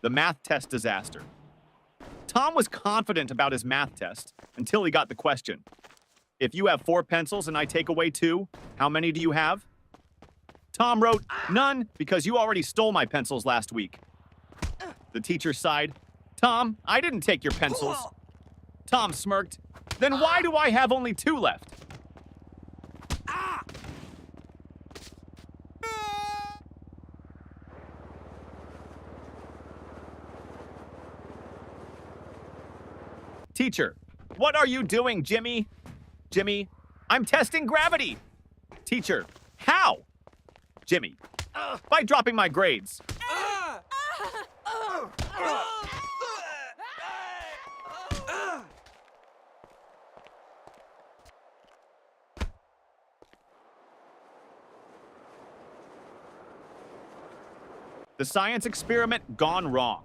The math test disaster. Tom was confident about his math test until he got the question. If you have 4 pencils and I take away 2, how many do you have? Tom wrote, none, because you already stole my pencils last week. The teacher sighed. Tom, I didn't take your pencils. Tom smirked. Then why do I have only 2 left? Teacher, what are you doing, Jimmy? Jimmy, I'm testing gravity. Teacher, how? Jimmy, by dropping my grades. The science experiment gone wrong.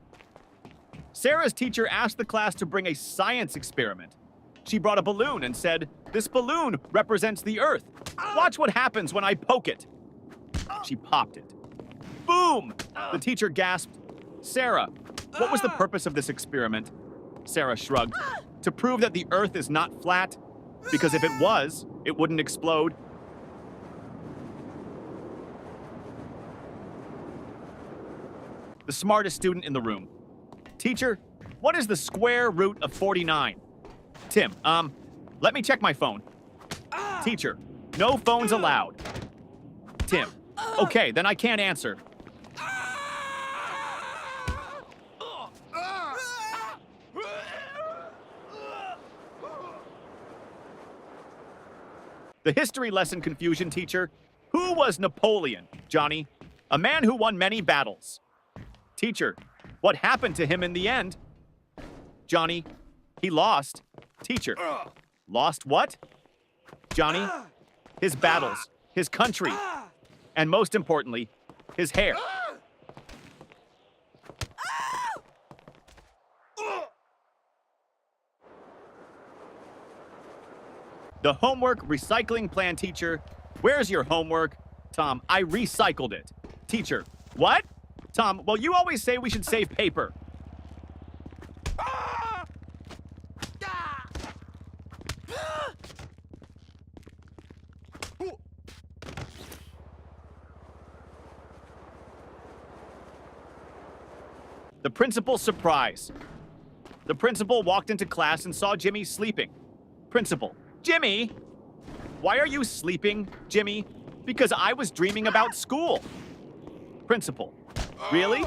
Sarah's teacher asked the class to bring a science experiment. She brought a balloon and said, "This balloon represents the Earth. Watch what happens when I poke it." She popped it. Boom! The teacher gasped, "Sarah, what was the purpose of this experiment?" Sarah shrugged. "To prove that the Earth is not flat, because if it was, it wouldn't explode." The smartest student in the room. Teacher, what is the square root of 49? Tim, let me check my phone. Teacher, no phones allowed. Tim, okay, then I can't answer. The history lesson confusion teacher. Who was Napoleon, Johnny? A man who won many battles. Teacher, what happened to him in the end? Johnny, he lost. Teacher, lost what? Johnny, his battles, his country, and most importantly, his hair. The homework recycling plan teacher. Where's your homework? Tom, I recycled it. Teacher, what? Tom, well, you always say we should save paper. The principal's surprise. The principal walked into class and saw Jimmy sleeping. Principal, Jimmy! Why are you sleeping, Jimmy? Because I was dreaming about school. Principal, really?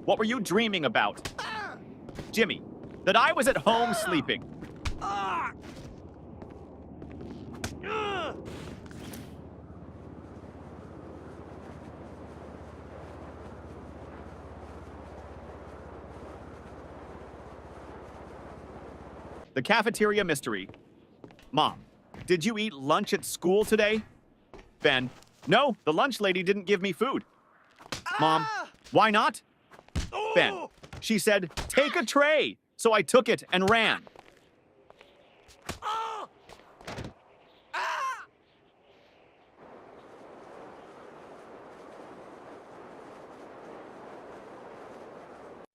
What were you dreaming about? Jimmy, that I was at home sleeping. The cafeteria mystery. Mom, did you eat lunch at school today? Ben, no, the lunch lady didn't give me food. Mom, why not? Ben, she said, take a tray. So I took it and ran.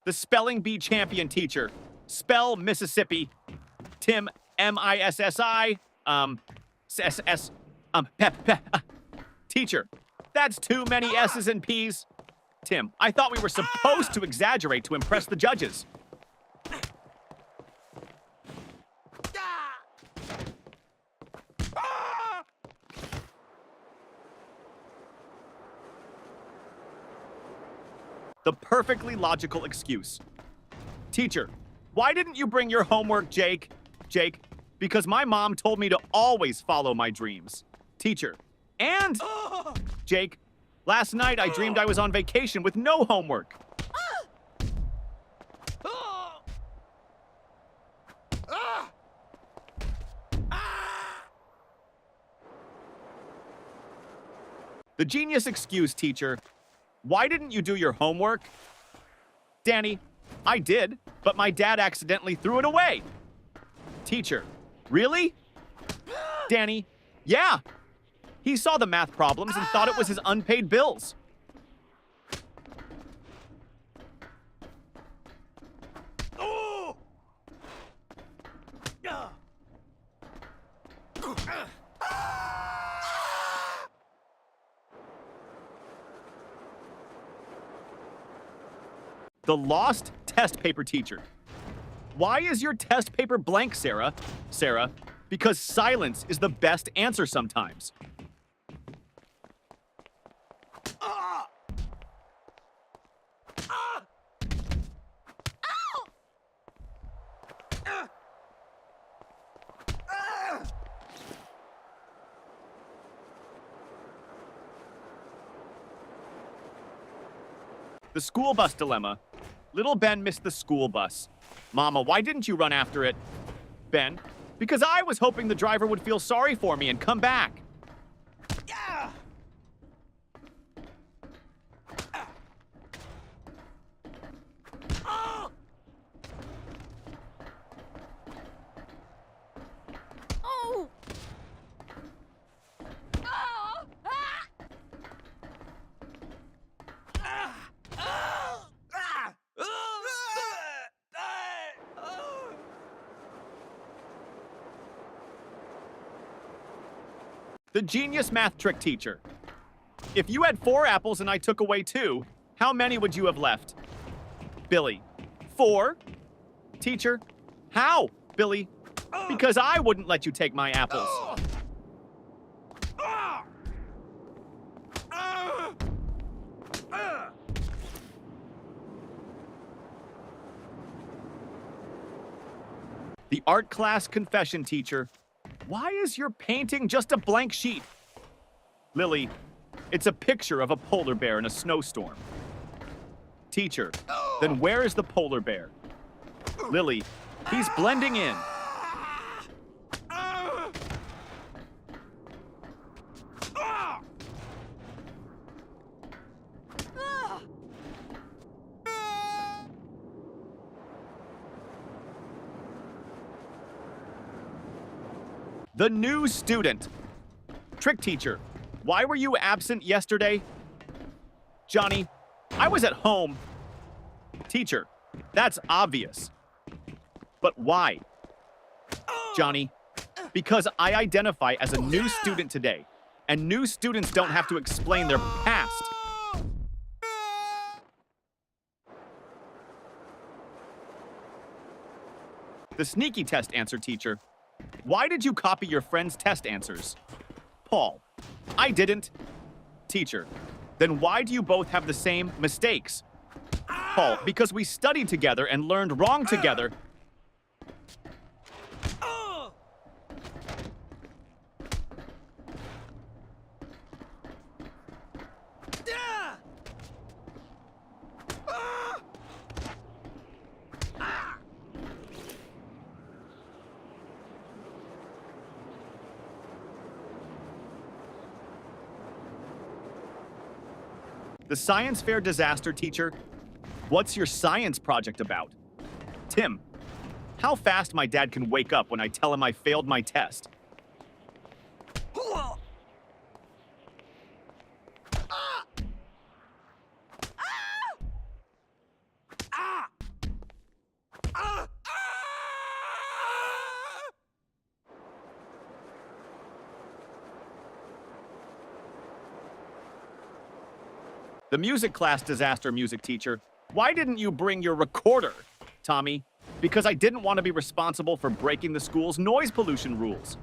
The spelling bee champion teacher. Spell Mississippi. Tim, M-I-S-S-I, S-S, Teacher, that's too many S's and P's. Tim, I thought we were supposed to exaggerate to impress the judges. The perfectly logical excuse. Teacher, why didn't you bring your homework, Jake? Jake, because my mom told me to always follow my dreams. Teacher, and Jake, last night I dreamed I was on vacation with no homework. The genius excuse, teacher. Why didn't you do your homework? Danny, I did, but my dad accidentally threw it away. Teacher, really? Danny, yeah. He saw the math problems and thought it was his unpaid bills. The lost test paper teacher. Why is your test paper blank, Sarah? Sarah, because silence is the best answer sometimes. The school bus dilemma. Little Ben missed the school bus. Mama, why didn't you run after it? Ben, because I was hoping the driver would feel sorry for me and come back. Yeah. Oh. Oh. The genius math trick teacher. If you had 4 apples and I took away 2, how many would you have left? Billy, 4? Teacher, how? Billy, because I wouldn't let you take my apples. The art class confession teacher. Why is your painting just a blank sheet? Lily, it's a picture of a polar bear in a snowstorm. Teacher, then where is the polar bear? Lily, he's blending in. The new student. Trick teacher, why were you absent yesterday? Johnny, I was at home. Teacher, that's obvious. But why? Johnny, because I identify as a new student today, and new students don't have to explain their past. The sneaky test answer teacher. Why did you copy your friend's test answers? Paul, I didn't. Teacher, then why do you both have the same mistakes? Paul, because we studied together and learned wrong together. The science fair disaster teacher. What's your science project about? Tim, how fast my dad can wake up when I tell him I failed my test. The music class disaster music teacher. Why didn't you bring your recorder? Tommy, because I didn't want to be responsible for breaking the school's noise pollution rules.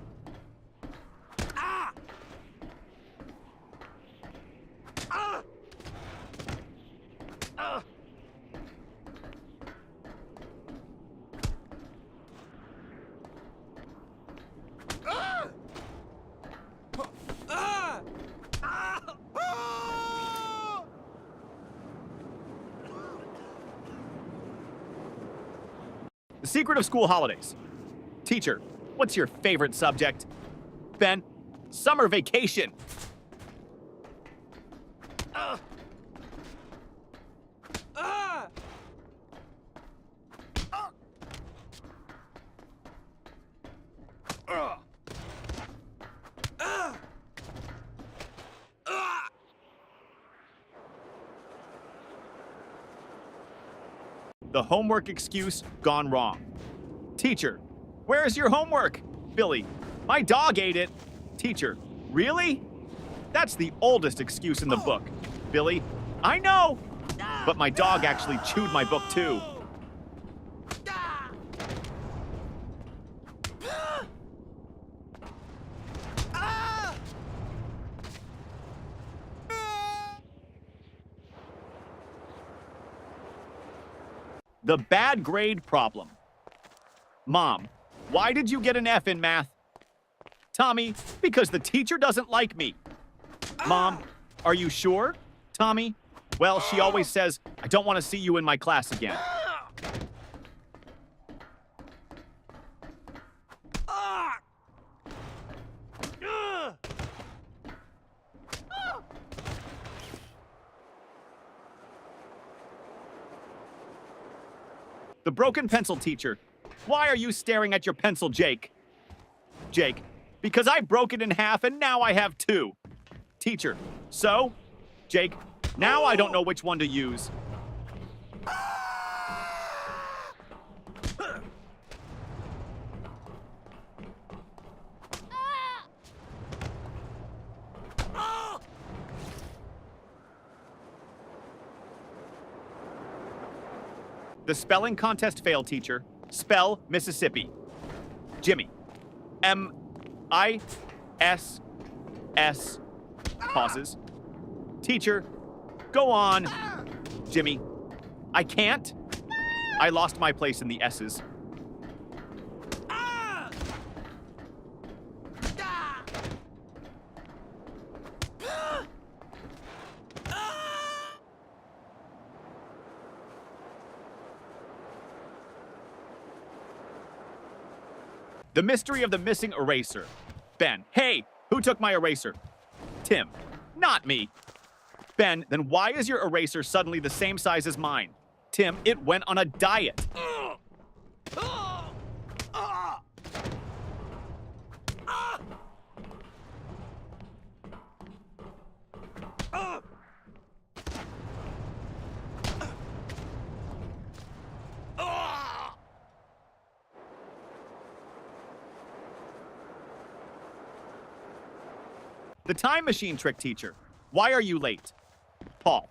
The secret of school holidays. Teacher, what's your favorite subject? Ben, summer vacation. The homework excuse gone wrong. Teacher, where's your homework? Billy, my dog ate it. Teacher, really? That's the oldest excuse in the book. Billy, I know. But my dog actually chewed my book too. The bad grade problem. Mom, why did you get an F in math? Tommy, because the teacher doesn't like me. Mom, are you sure? Tommy, well, she always says, I don't want to see you in my class again. The broken pencil teacher. Why are you staring at your pencil, Jake? Jake, because I broke it in half and now I have two. Teacher, so? Jake, now I don't know which one to use. The spelling contest failed, teacher. Spell Mississippi. Jimmy. M-I-S-S. Pauses. Teacher, go on. Jimmy. I can't. I lost my place in the S's. The mystery of the missing eraser. Ben, hey, who took my eraser? Tim, not me. Ben, then why is your eraser suddenly the same size as mine? Tim, it went on a diet. The time machine trick teacher. Why are you late? Paul.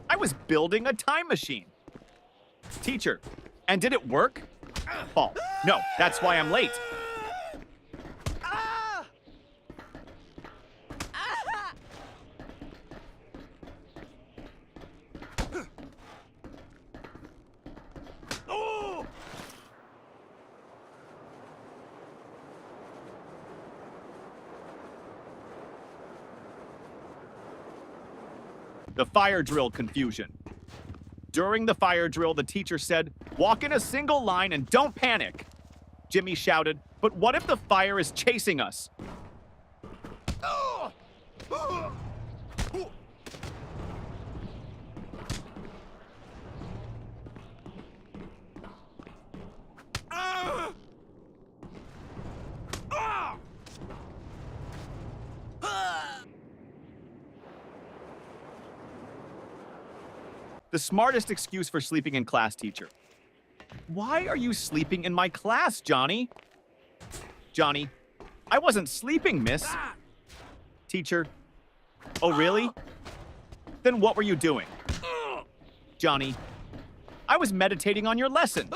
I was building a time machine. Teacher. And did it work? Paul. No, that's why I'm late. The fire drill confusion. During the fire drill, the teacher said, walk in a single line and don't panic. Jimmy shouted, but what if the fire is chasing us? The smartest excuse for sleeping in class, teacher. Why are you sleeping in my class, Johnny? Johnny, I wasn't sleeping, miss. Teacher, oh really? Then what were you doing? Johnny, I was meditating on your lesson.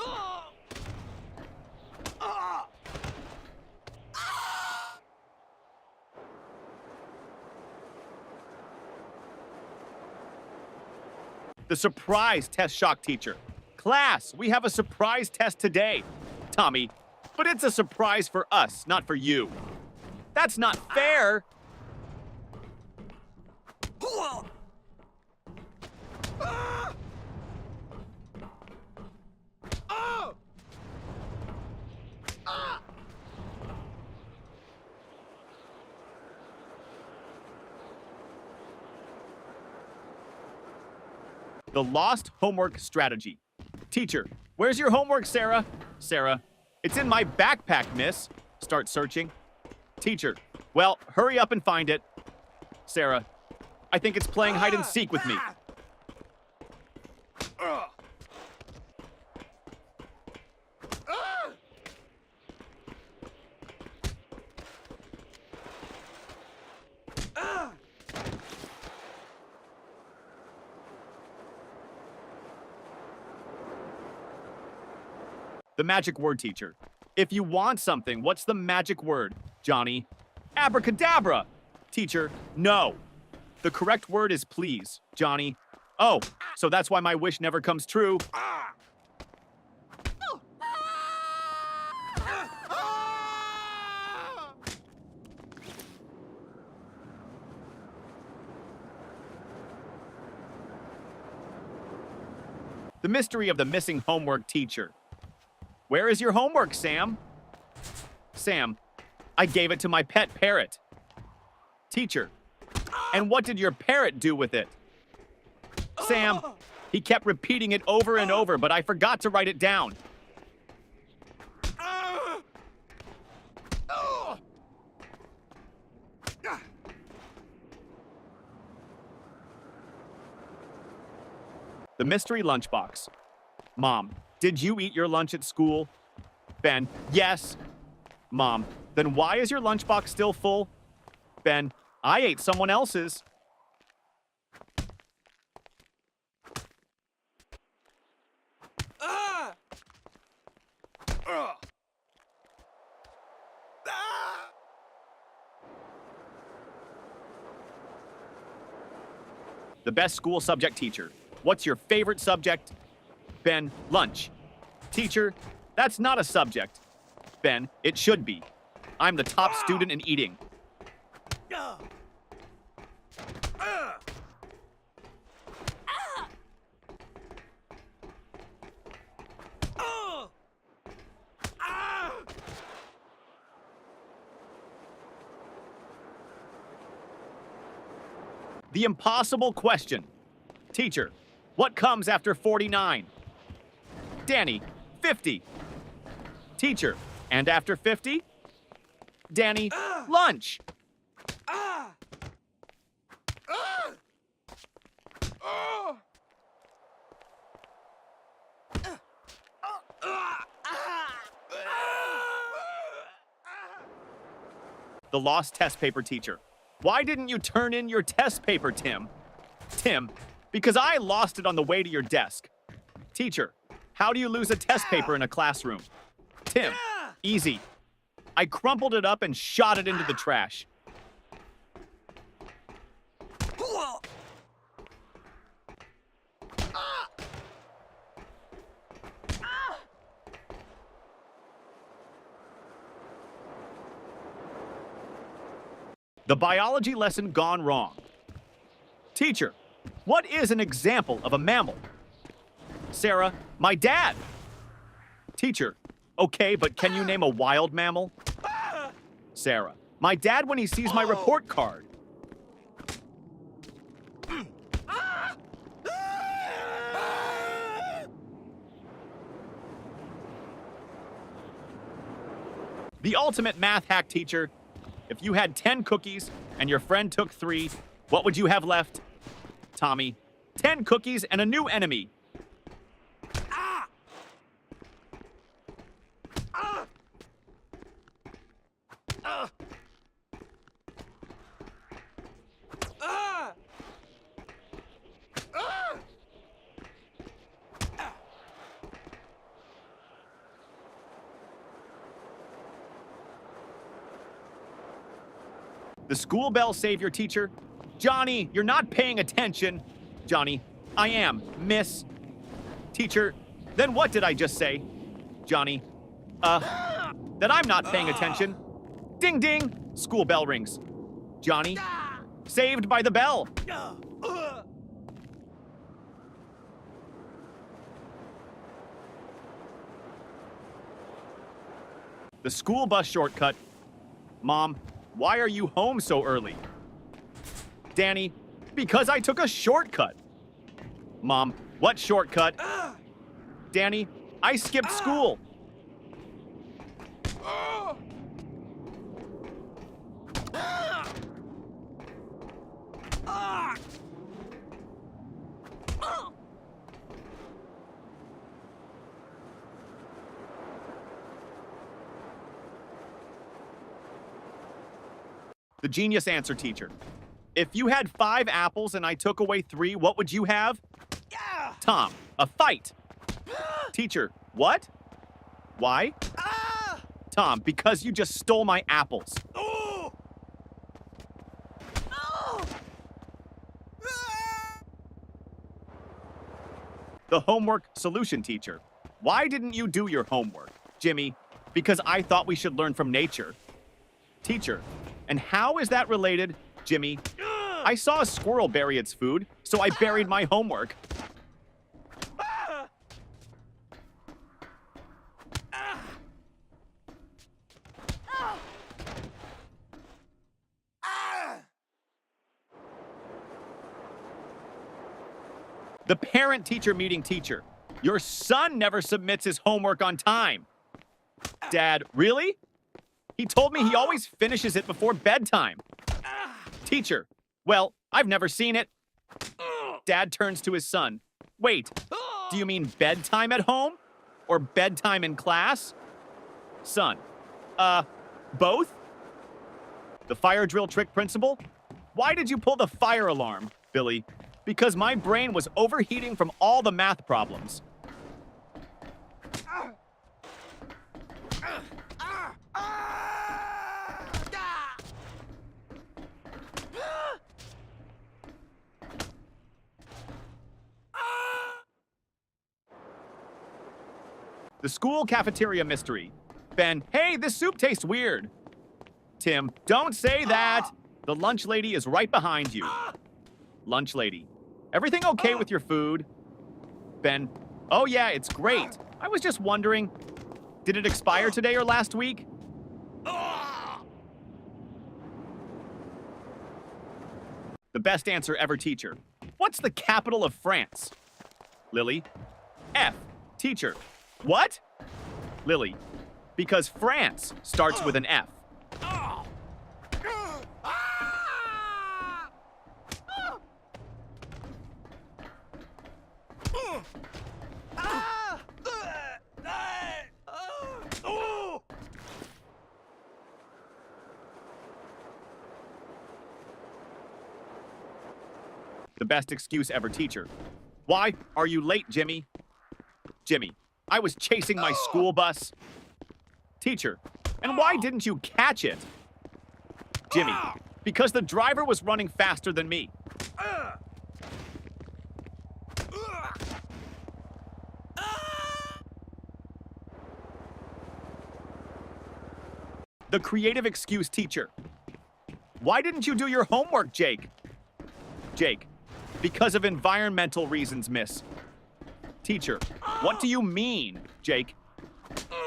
The surprise test shock teacher. Class, we have a surprise test today. Tommy, but it's a surprise for us, not for you. That's not fair. The lost homework strategy. Teacher, where's your homework, Sarah? Sarah, it's in my backpack, miss. Start searching. Teacher, well, hurry up and find it. Sarah, I think it's playing hide and seek with me. The magic word, teacher. If you want something, what's the magic word, Johnny? Abracadabra! Teacher, no. The correct word is please, Johnny. Oh, so that's why my wish never comes true. The mystery of the missing homework teacher. Where is your homework, Sam? Sam, I gave it to my pet parrot. Teacher, and what did your parrot do with it? Sam, he kept repeating it over and over, but I forgot to write it down. The mystery lunchbox. Mom, did you eat your lunch at school? Ben, yes. Mom, then why is your lunchbox still full? Ben, I ate someone else's. The best school subject teacher. What's your favorite subject? Ben, lunch. Teacher, that's not a subject. Ben, it should be. I'm the top student in eating. The impossible question. Teacher, what comes after 49? Danny, 50. Teacher, and after 50? Danny, lunch. The lost test paper teacher. Why didn't you turn in your test paper, Tim? Tim, because I lost it on the way to your desk. Teacher, how do you lose a test paper in a classroom? Tim, easy. I crumpled it up and shot it into the trash. The biology lesson gone wrong. Teacher, what is an example of a mammal? Sarah, my dad. Teacher, okay, but can you name a wild mammal? Sarah, my dad when he sees my report card. The ultimate math hack teacher. If you had 10 cookies and your friend took 3, what would you have left? Tommy, 10 cookies and a new enemy. The school bell savior teacher. Johnny, you're not paying attention. Johnny, I am, miss. Teacher, then what did I just say? Johnny, that I'm not paying attention. Ding ding, school bell rings. Johnny, saved by the bell. The school bus shortcut. Mom, why are you home so early? Danny, because I took a shortcut. Mom, what shortcut? Danny, I skipped school. The genius answer teacher. If you had 5 apples and I took away 3, what would you have? Tom, a fight. Teacher, what? Why? Tom, because you just stole my apples. The homework solution teacher. Why didn't you do your homework? Jimmy, because I thought we should learn from nature. Teacher, and how is that related? Jimmy, I saw a squirrel bury its food, so I buried my homework. The parent-teacher meeting teacher. Your son never submits his homework on time. Dad, really? He told me he always finishes it before bedtime. Teacher, well, I've never seen it. Dad turns to his son. Wait, do you mean bedtime at home? Or bedtime in class? Son, both? The fire drill trick principal? Why did you pull the fire alarm, Billy? Because my brain was overheating from all the math problems. The school cafeteria mystery. Ben, hey, this soup tastes weird. Tim, don't say that. The lunch lady is right behind you. Lunch lady, everything okay with your food? Ben, oh yeah, it's great. I was just wondering, did it expire today or last week? The best answer ever teacher. What's the capital of France? Lily, F. Teacher, what? Lily, because France starts with an F. The best excuse ever teacher. Why are you late, Jimmy? Jimmy, I was chasing my school bus. Teacher, and why didn't you catch it? Jimmy, because the driver was running faster than me. The creative excuse teacher. Why didn't you do your homework, Jake? Jake, because of environmental reasons, miss. Teacher, what do you mean, Jake?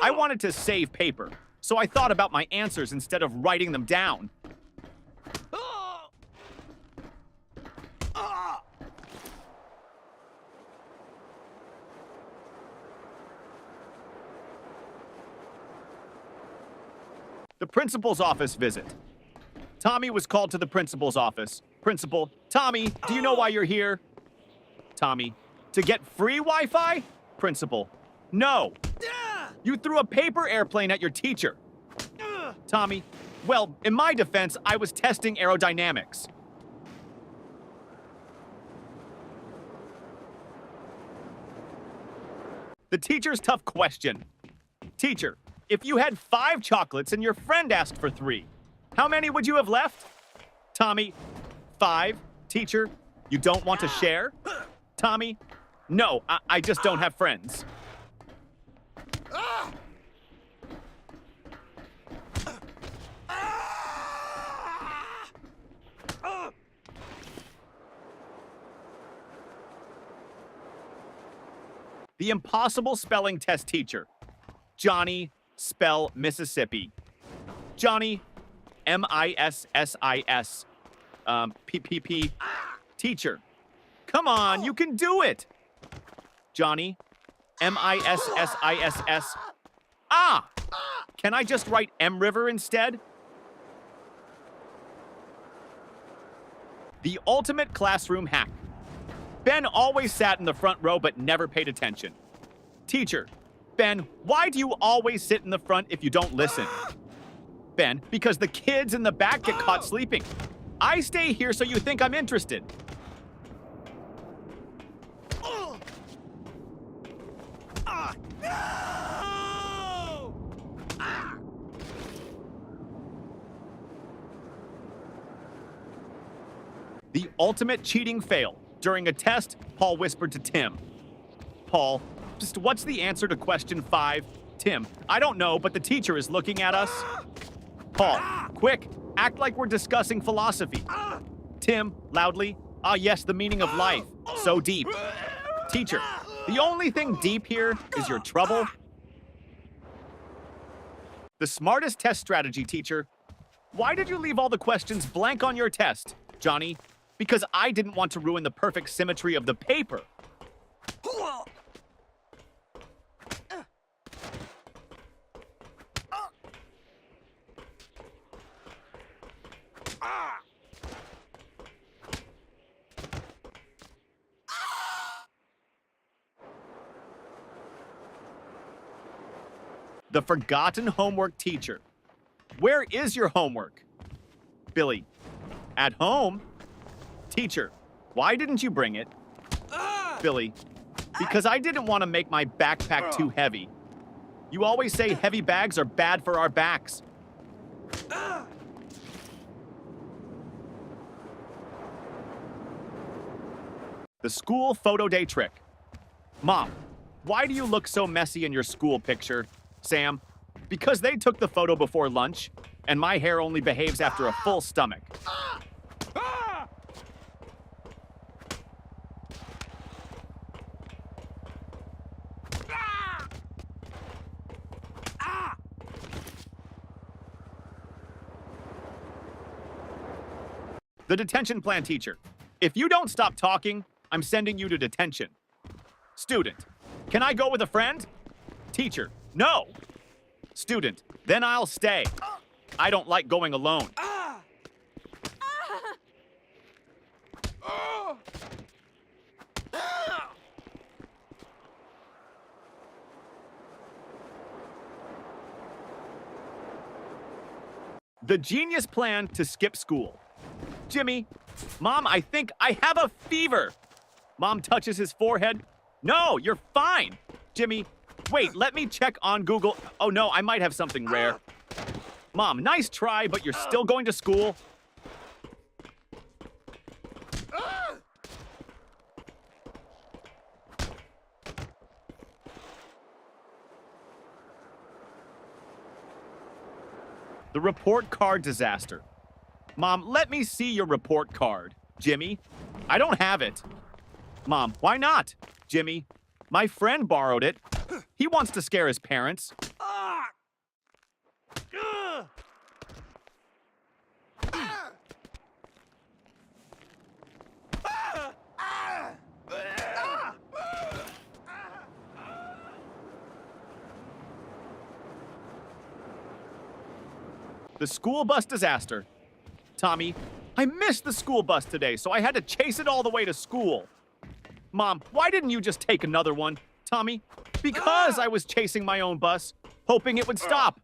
I wanted to save paper, so I thought about my answers instead of writing them down. The principal's office visit. Tommy was called to the principal's office. Principal, Tommy, do you know why you're here? Tommy, to get free Wi-Fi? Principal, no. You threw a paper airplane at your teacher. Tommy, well, in my defense, I was testing aerodynamics. The teacher's tough question. Teacher, if you had 5 chocolates and your friend asked for 3, how many would you have left? Tommy, 5. Teacher, you don't want to share? Tommy, no, I just don't have friends. The impossible spelling test teacher. Johnny, spell Mississippi. Johnny, M-I-S-S-I-S. P-P-P. Teacher, come on, you can do it. Johnny, M-I-S-S-I-S-S. Ah! Can I just write M River instead? The ultimate classroom hack. Ben always sat in the front row but never paid attention. Teacher, Ben, why do you always sit in the front if you don't listen? Ben, because the kids in the back get caught sleeping. I stay here so you think I'm interested. The ultimate cheating fail. During a test, Paul whispered to Tim. Paul, just what's the answer to question 5? Tim, I don't know, but the teacher is looking at us. Paul, quick, act like we're discussing philosophy. Tim, loudly, ah yes, the meaning of life. So deep. Teacher, the only thing deep here is your trouble. The smartest test strategy, teacher. Why did you leave all the questions blank on your test, Johnny? Because I didn't want to ruin the perfect symmetry of the paper. The forgotten homework teacher. Where is your homework? Billy, at home? Teacher, why didn't you bring it? Billy, because I didn't want to make my backpack too heavy. You always say heavy bags are bad for our backs. The school photo day trick. Mom, why do you look so messy in your school picture? Sam, because they took the photo before lunch, and my hair only behaves after a full stomach. The detention plan teacher. If you don't stop talking, I'm sending you to detention. Student, can I go with a friend? Teacher, no. Student, then I'll stay. I don't like going alone. The genius plan to skip school. Jimmy, Mom, I think I have a fever. Mom touches his forehead. No, you're fine. Jimmy, wait, let me check on Google. Oh no, I might have something rare. Mom, nice try, but you're still going to school. The report card disaster. Mom, let me see your report card. Jimmy, I don't have it. Mom, why not? Jimmy, my friend borrowed it. He wants to scare his parents. The school bus disaster. Tommy, I missed the school bus today, so I had to chase it all the way to school. Mom, why didn't you just take another one? Tommy, because I was chasing my own bus, hoping it would stop.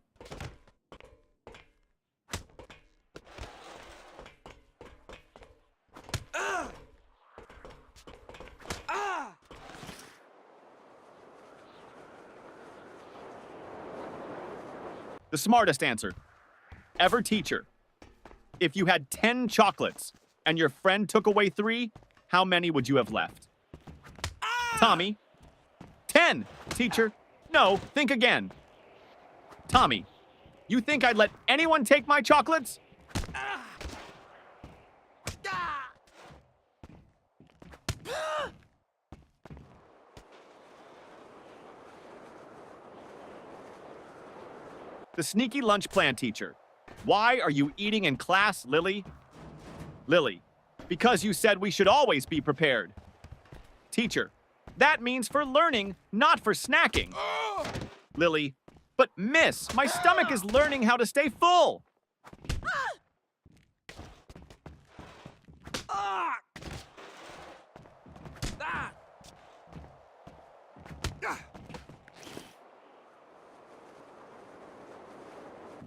The smartest answer. Ever teacher. If you had 10 chocolates and your friend took away 3, how many would you have left? Tommy. 10, teacher. No, think again. Tommy, you think I'd let anyone take my chocolates? The sneaky lunch plan teacher. Why are you eating in class, Lily? Lily, because you said we should always be prepared. Teacher, that means for learning, not for snacking. Lily, but miss, my stomach is learning how to stay full.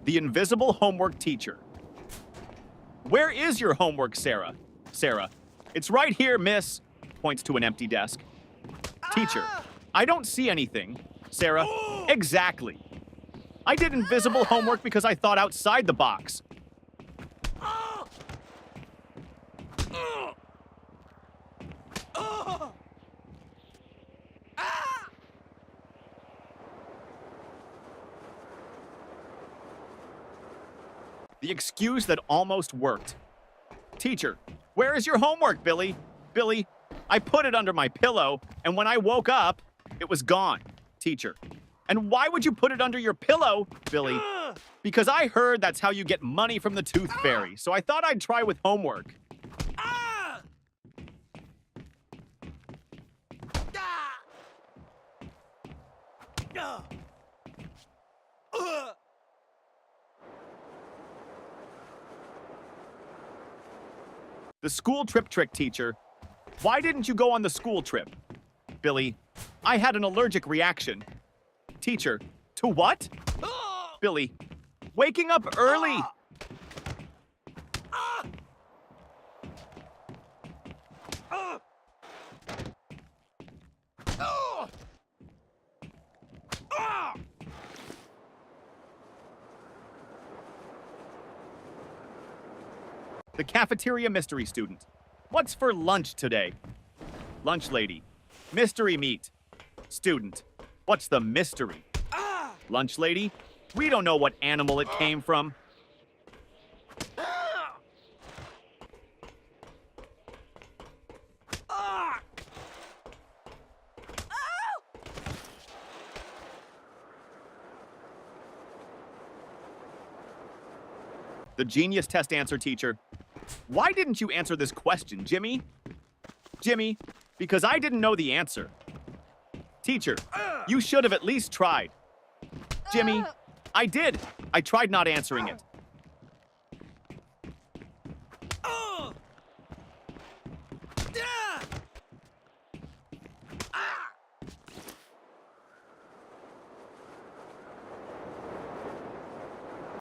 The invisible homework teacher. Where is your homework, Sarah? Sarah, it's right here, miss. Points to an empty desk. Teacher, I don't see anything. Sarah, exactly. I did invisible homework because I thought outside the box. The excuse that almost worked. Teacher, where is your homework, Billy? Billy, I put it under my pillow, and when I woke up, it was gone. Teacher, and why would you put it under your pillow, Billy? Because I heard that's how you get money from the Tooth Fairy, so I thought I'd try with homework. The school trip trick, teacher. Why didn't you go on the school trip? Billy, I had an allergic reaction. Teacher, to what? Billy, waking up early. The cafeteria mystery student. What's for lunch today? Lunch lady. Mystery meat. Student. What's the mystery? Lunch lady. We don't know what animal it came from. The genius test answer, teacher. Why didn't you answer this question, Jimmy? Jimmy, because I didn't know the answer. Teacher, you should have at least tried. Jimmy, I did. I tried not answering it.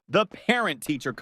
The parent-teacher